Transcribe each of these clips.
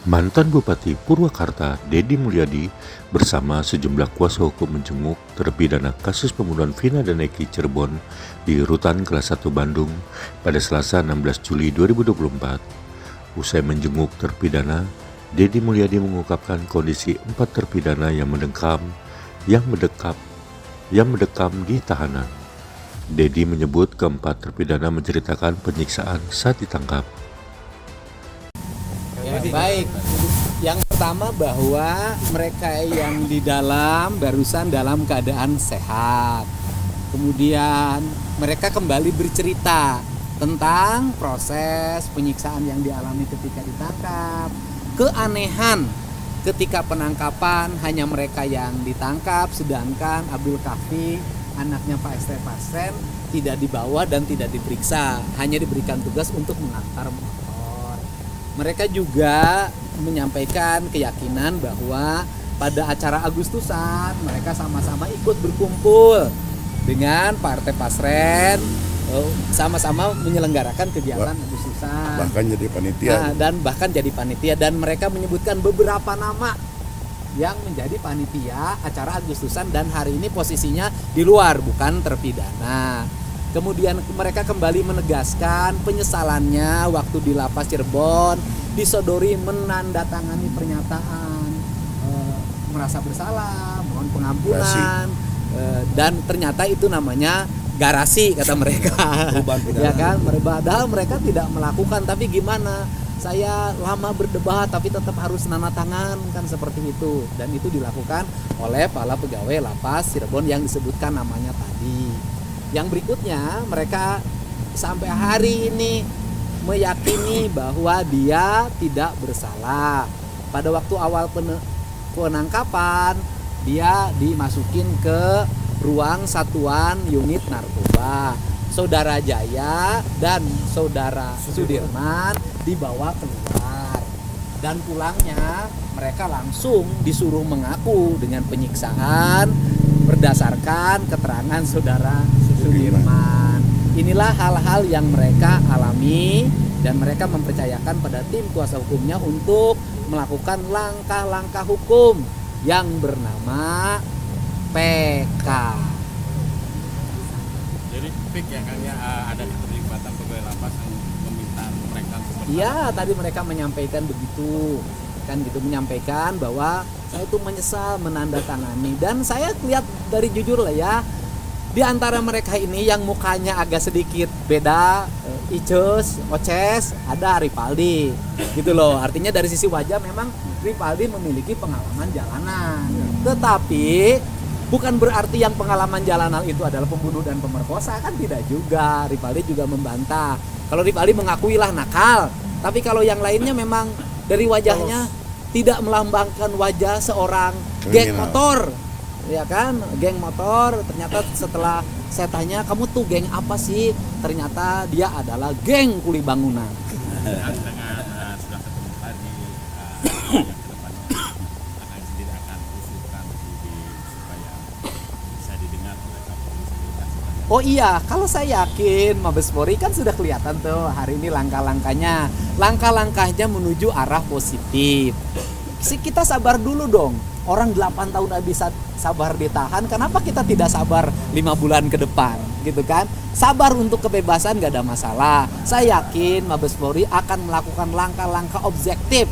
Mantan Bupati Purwakarta, Deddy Mulyadi, bersama sejumlah kuasa hukum menjenguk terpidana kasus pembunuhan Vina dan Eki Cirebon di Rutan Kelas 1 Bandung pada Selasa 16 Juli 2024. Usai menjenguk terpidana, Deddy Mulyadi mengungkapkan kondisi 4 terpidana yang mendekam di tahanan. Deddy menyebut keempat terpidana menceritakan penyiksaan saat ditangkap. Ya, baik. Yang pertama bahwa mereka yang di dalam barusan dalam keadaan sehat. Kemudian mereka kembali bercerita tentang proses penyiksaan yang dialami ketika ditangkap. Keanehan ketika penangkapan hanya mereka yang ditangkap, sedangkan Abdul Kahfi, anaknya Pak ST Pasren, tidak dibawa dan tidak diperiksa, hanya diberikan tugas untuk mengantar motor. Mereka juga menyampaikan keyakinan bahwa pada acara Agustusan mereka sama-sama ikut berkumpul dengan Pak RT Pasren, sama-sama menyelenggarakan kegiatan Agustusan. Bahkan jadi panitia. Bahkan jadi panitia, dan mereka menyebutkan beberapa nama yang menjadi panitia acara Agustusan dan hari ini posisinya di luar, bukan terpidana. Kemudian mereka kembali menegaskan penyesalannya waktu di lapas Cirebon disodori menandatangani pernyataan merasa bersalah, mohon pengampunan, dan ternyata itu namanya garasi kata mereka. Ya kan, padahal mereka tidak melakukan, tapi gimana? Saya lama berdebat tapi tetap harus nana tangan, kan seperti itu, dan itu dilakukan oleh para pegawai lapas Cirebon yang disebutkan namanya tadi. Yang berikutnya, mereka sampai hari ini meyakini bahwa dia tidak bersalah. Pada waktu awal penangkapan, dia dimasukin ke ruang satuan unit narkoba. Saudara Jaya dan saudara Sudirman dibawa keluar. Dan pulangnya mereka langsung disuruh mengaku dengan penyiksaan berdasarkan keterangan saudara Sudirman. Inilah hal-hal yang mereka alami, dan mereka mempercayakan pada tim kuasa hukumnya untuk melakukan langkah-langkah hukum yang bernama PK. Jadi PK ya kan ya, ada keterlibatan pegawai lapas yang meminta mereka untuk bertanggung. Iya, tadi mereka menyampaikan begitu. Kan gitu, menyampaikan bahwa saya itu menyesal menandatangani, dan saya lihat dari jujur lah ya, di antara mereka ini yang mukanya agak sedikit beda, Icus, Oces, ada Ripaldi gitu loh. Artinya dari sisi wajah memang Ripaldi memiliki pengalaman jalanan, tetapi bukan berarti yang pengalaman jalanan itu adalah pembunuh dan pemerkosa, kan tidak juga. Ripaldi juga membantah. Kalau Ripaldi mengakuilah nakal, tapi kalau yang lainnya memang dari wajahnya tidak melambangkan wajah seorang geng motor, ya kan, geng motor. Ternyata setelah saya tanya, kamu tuh geng apa sih? Ternyata dia adalah geng kuli bangunan. Dengan sudah ketemu tadi, yang kedepannya akan sendiri akan usulkan supaya bisa didengar oleh Kapolri sendiri. Oh iya, kalau saya yakin Mabes Polri kan sudah kelihatan tuh hari ini langkah-langkahnya menuju arah positif. Kita sabar dulu dong. Orang 8 tahun bisa sabar ditahan, kenapa kita tidak sabar 5 bulan ke depan gitu kan? Sabar untuk kebebasan gak ada masalah. Saya yakin Mabes Polri akan melakukan langkah-langkah objektif,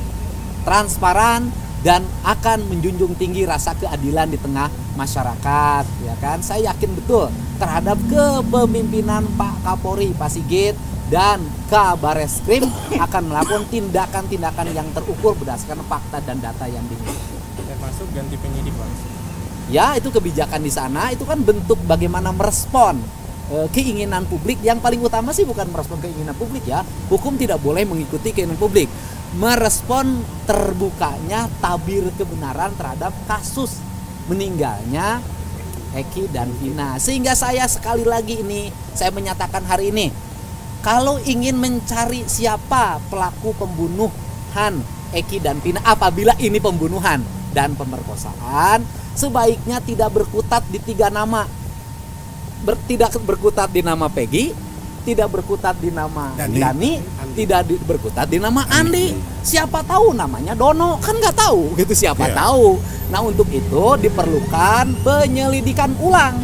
transparan, dan akan menjunjung tinggi rasa keadilan di tengah masyarakat, ya kan? Saya yakin betul terhadap kepemimpinan Pak Kapolri, Pak Sigit, dan Kabareskrim akan melakukan tindakan-tindakan yang terukur berdasarkan fakta dan data yang dimiliki. Termasuk ganti penyidik, Bang. Ya, itu kebijakan di sana, itu kan bentuk bagaimana merespon keinginan publik. Yang paling utama sih bukan merespon keinginan publik ya. Hukum tidak boleh mengikuti keinginan publik. Merespon terbukanya tabir kebenaran terhadap kasus meninggalnya Eki dan Vina. Sehingga saya sekali lagi ini, saya menyatakan hari ini, kalau ingin mencari siapa pelaku pembunuhan Eki dan Vina, apabila ini pembunuhan dan pemerkosaan, sebaiknya tidak berkutat di 3 nama. Tidak berkutat di nama Peggy, tidak berkutat di nama Dani, tidak berkutat di nama Andi. Siapa tahu namanya Dono, kan nggak tahu gitu, siapa Iya. tahu. Nah untuk itu diperlukan penyelidikan ulang,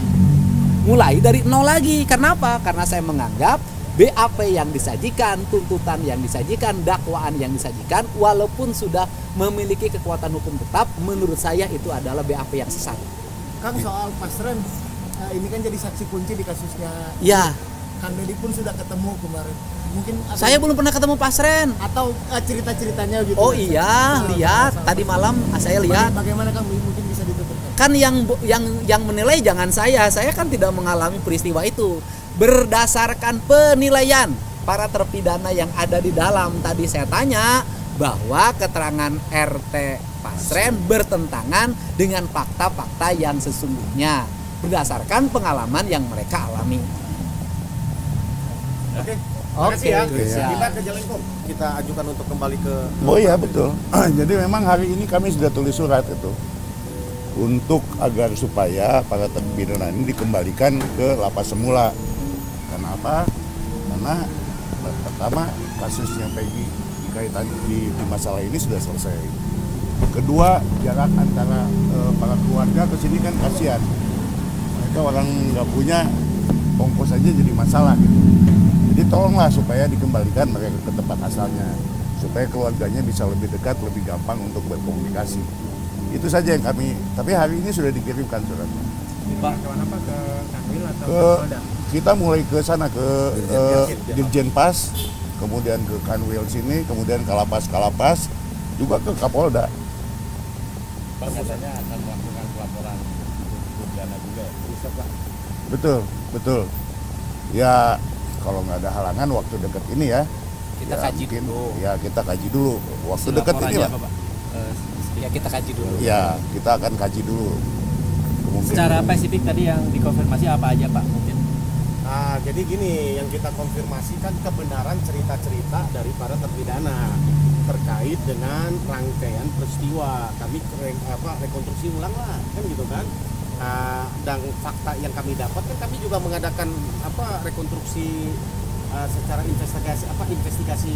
mulai dari nol lagi. Kenapa? Karena saya menganggap BAP yang disajikan, tuntutan yang disajikan, dakwaan yang disajikan, walaupun sudah memiliki kekuatan hukum tetap, menurut saya itu adalah BAP yang sesat. Kang, soal Pasren, ini kan jadi saksi kunci di kasusnya. Ya, Kang Deddy pun sudah ketemu kemarin. Mungkin ada, saya belum pernah ketemu Pasren. atau cerita-ceritanya gitu. Oh iya, lihat tadi malam saya lihat. Bagaimana Kang, mungkin bisa dituturkan? Kan yang menilai jangan saya kan tidak mengalami peristiwa itu. Berdasarkan penilaian para terpidana yang ada di dalam, tadi saya tanya bahwa keterangan RT Pasren bertentangan dengan fakta-fakta yang sesungguhnya berdasarkan pengalaman yang mereka alami. Oke. Oke, Makasih ya. siap. Kita ke Jelengkong. Kita ajukan untuk kembali ke. Oh iya betul. Jadi memang hari ini kami sudah tulis surat itu untuk agar supaya para terpidana ini dikembalikan ke lapas semula. Kenapa? Karena pertama kasusnya Peggy dikaitan di masalah ini sudah selesai. Kedua, jarak antara para keluarga ke sini kan kasihan. Mereka orang nggak punya, ongkos aja jadi masalah gitu. Jadi tolonglah supaya dikembalikan mereka ke tempat asalnya, supaya keluarganya bisa lebih dekat, lebih gampang untuk berkomunikasi. Itu saja yang kami. Tapi hari ini sudah dikirimkan suratnya. Pak, kemana Pak? Ke Kanwil atau Ke ke Polda? kita mulai ke sana ke Dirjen Pas, kemudian ke Kanwil sini, kemudian ke Kalapas, juga ke Kapolda. Pak katanya akan melakukan pelaporan pidana juga. Bisa Pak? Betul. Ya kalau nggak ada halangan waktu dekat ini ya. Kita ya, kaji mungkin, dulu. Ya kita kaji dulu waktu dekat ini lah. Ya kita kaji dulu. Ya kita akan kaji dulu. Kemungkinan. Secara spesifik tadi yang dikonfirmasi apa aja Pak mungkin? Nah, jadi gini, yang kita konfirmasi kan kebenaran cerita-cerita dari para terpidana terkait dengan rangkaian peristiwa. Kami rekonstruksi ulang lah, kan gitu kan. Dan fakta yang kami dapat kan kami juga mengadakan rekonstruksi secara investigasi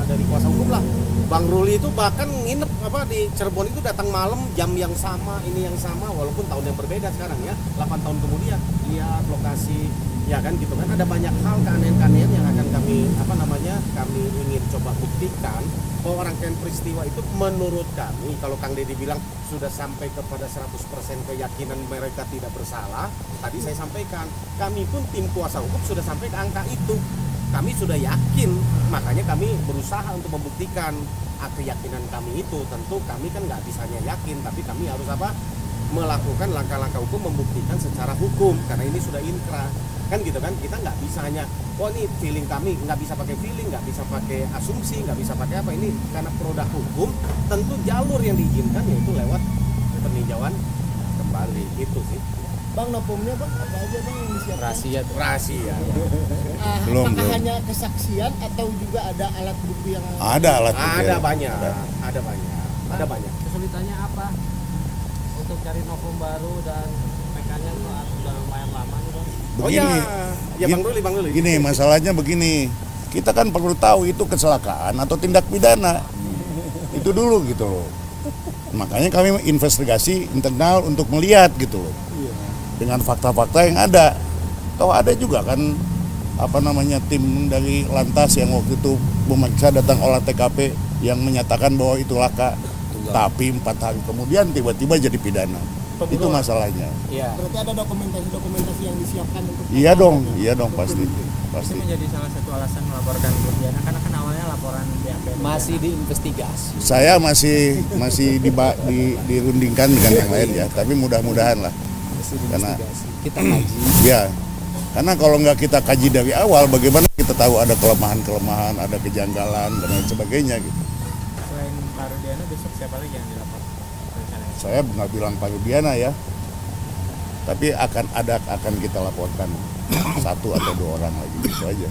dari kuasa hukum lah. Bang Ruli itu bahkan nginep di Cirebon itu, datang malam jam yang sama, ini yang sama, walaupun tahun yang berbeda sekarang ya, 8 tahun kemudian lihat lokasi ya kan gitu kan. Ada banyak hal keanehan-keanehan yang akan kami kami ingin coba buktikan bahwa rangkaian peristiwa itu menurut kami, kalau Kang Deddy bilang sudah sampai kepada 100% keyakinan mereka tidak bersalah, tadi saya sampaikan kami pun tim kuasa hukum sudah sampai ke angka itu. Kami sudah yakin, makanya kami berusaha untuk membuktikan keyakinan kami itu. Tentu kami kan nggak bisanya yakin, tapi kami harus melakukan langkah-langkah hukum, membuktikan secara hukum, karena ini sudah inkrah kan gitu kan. Kita nggak bisa hanya ini feeling kami, nggak bisa pakai feeling, nggak bisa pakai asumsi, nggak bisa pakai apa. Ini karena produk hukum, tentu jalur yang diizinkan yaitu lewat peninjauan kembali, itu sih. Bang, nopumnya Bang, apa aja Bang yang disiapkan? Rahasia. Belum. Apakah hanya kesaksian atau juga ada alat bukti yang Ada alat bukti. Ada banyak. Kesulitannya apa untuk cari novum baru dan PK-nya sudah lumayan lama nih Bang? Begini. Ya Bang Ruli. Gini, masalahnya begini. Kita kan perlu tahu itu kecelakaan atau tindak pidana. Itu dulu gitu loh. Makanya kami investigasi internal untuk melihat gitu loh. Dengan fakta-fakta yang ada. Toh ada juga kan tim dari Lantas yang waktu itu memeriksa, datang olah TKP yang menyatakan bahwa itu laka. Tapi 4 hari kemudian tiba-tiba jadi pidana. Itu masalahnya. Iya. berarti ada dokumentasi yang disiapkan untuk Iya dong pasti. Itu menjadi salah satu alasan melaporkan Diana karena kan awalnya laporan BAP Masih diinvestigasi. Saya masih dirundingkan dengan yang lain ya, tapi mudah-mudahan lah. Masih Karena- diinvestigasi. Kita kaji. Ya, karena kalau nggak kita kaji dari awal, bagaimana kita tahu ada kelemahan-kelemahan, ada kejanggalan dan lain sebagainya gitu. Selain Pak Rudiana besok siapa lagi yang dilapor rencananya? Saya nggak bilang Pak Rudiana ya, tapi akan kita laporkan 1 atau 2 orang lagi gitu aja.